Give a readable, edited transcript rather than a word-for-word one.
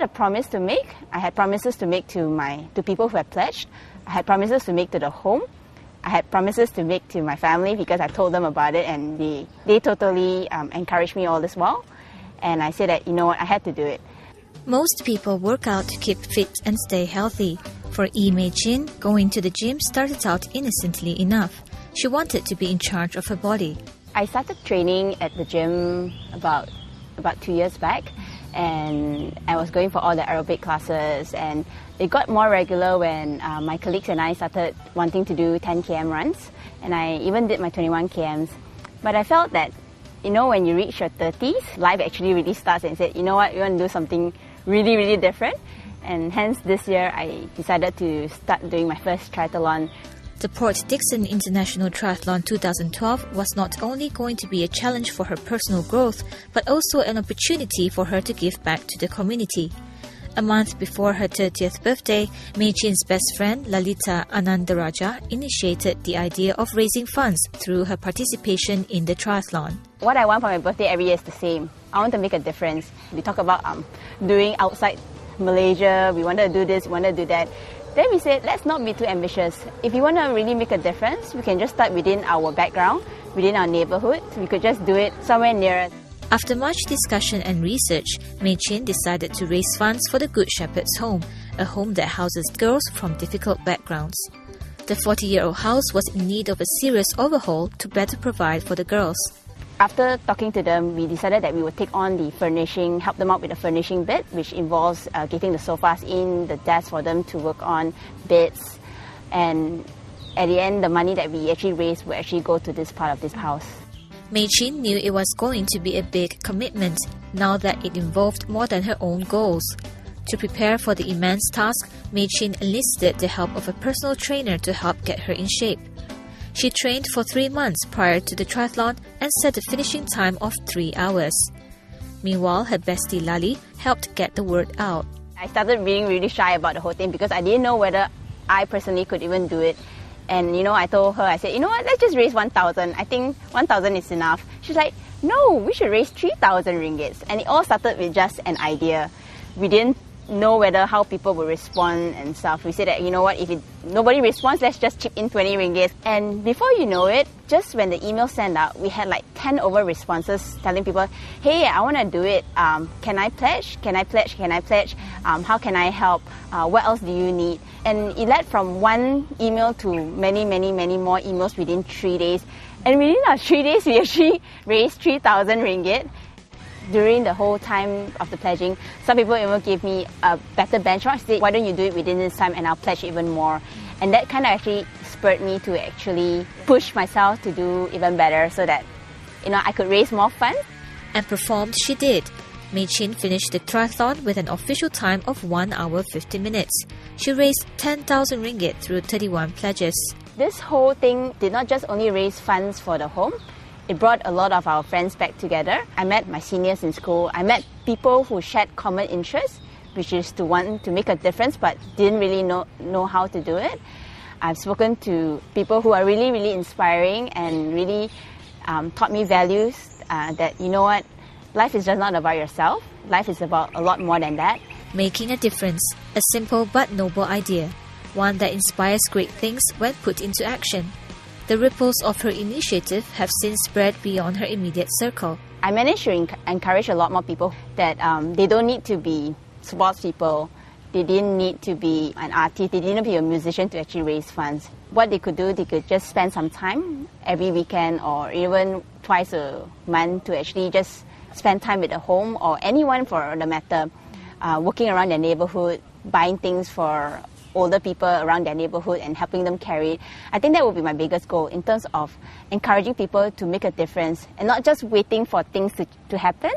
had a promise to make. I had promises to make to people who had pledged. I had promises to make to the home. I had promises to make to my family because I told them about it, and they totally encouraged me all this while. And I said that, you know what, I had to do it. Most people work out to keep fit and stay healthy. For Mei Chin, going to the gym started out innocently enough. She wanted to be in charge of her body. I started training at the gym about 2 years back, and I was going for all the aerobic classes, and it got more regular when my colleagues and I started wanting to do 10 km runs, and I even did my 21 kms. But I felt that, you know, when you reach your 30s, life actually really starts, and said, you know what, you want to do something really, really different. And hence this year I decided to start doing my first triathlon. The Port Dickson International Triathlon 2012 was not only going to be a challenge for her personal growth, but also an opportunity for her to give back to the community. A month before her 30th birthday, Mei Chin's best friend Lalita Anandaraja initiated the idea of raising funds through her participation in the triathlon. What I want for my birthday every year is the same. I want to make a difference. We talk about doing outside Malaysia, we want to do this, we want to do that. Then we said, let's not be too ambitious. If you want to really make a difference, we can just start within our background, within our neighborhood. We could just do it somewhere near us. After much discussion and research, Mei Chin decided to raise funds for the Good Shepherd's Home, a home that houses girls from difficult backgrounds. The 40-year-old house was in need of a serious overhaul to better provide for the girls. After talking to them, we decided that we would take on the furnishing, help them out with the furnishing bit, which involves getting the sofas in, the desks for them to work on, beds, and at the end, the money that we actually raised will actually go to this part of this house. Mei Chin knew it was going to be a big commitment, now that it involved more than her own goals. To prepare for the immense task, Mei Chin enlisted the help of a personal trainer to help get her in shape. She trained for 3 months prior to the triathlon and set a finishing time of 3 hours. Meanwhile, her bestie Lali helped get the word out. I started being really shy about the whole thing because I didn't know whether I personally could even do it. And you know, I told her, I said, you know what, let's just raise 1,000. I think 1,000 is enough. She's like, no, we should raise 3,000 ringgits. And it all started with just an idea. We didn't know whether how people will respond and stuff. We said that, you know what, if nobody responds, let's just chip in 20 ringgit. And before you know it, just when the email sent out, we had like 10 over responses telling people, hey, I want to do it. Can I pledge? Can I pledge? Can I pledge? How can I help? What else do you need? And it led from one email to many, many, many more emails within 3 days. And within our 3 days, we actually raised 3,000 ringgit. During the whole time of the pledging, some people even gave me a better benchmark. Say, why don't you do it within this time and I'll pledge even more. And that kind of actually spurred me to actually push myself to do even better so that, you know, I could raise more funds. And performed she did. Mei Chin finished the triathlon with an official time of 1 hour 50 minutes. She raised 10,000 ringgit through 31 pledges. This whole thing did not just only raise funds for the home, it brought a lot of our friends back together. I met my seniors in school. I met people who shared common interests, which is to want to make a difference but didn't really know how to do it. I've spoken to people who are really, really inspiring and really taught me values that, you know what, life is just not about yourself. Life is about a lot more than that. Making a difference, a simple but noble idea, one that inspires great things when put into action. The ripples of her initiative have since spread beyond her immediate circle. I managed to encourage a lot more people that they don't need to be sports people, they didn't need to be an artist, they didn't need to be a musician to actually raise funds. What they could do, they could just spend some time every weekend or even twice a month to actually just spend time with the home or anyone for the matter, working around their neighborhood, buying things for older people around their neighborhood and helping them carry it. I think that would be my biggest goal in terms of encouraging people to make a difference and not just waiting for things to happen.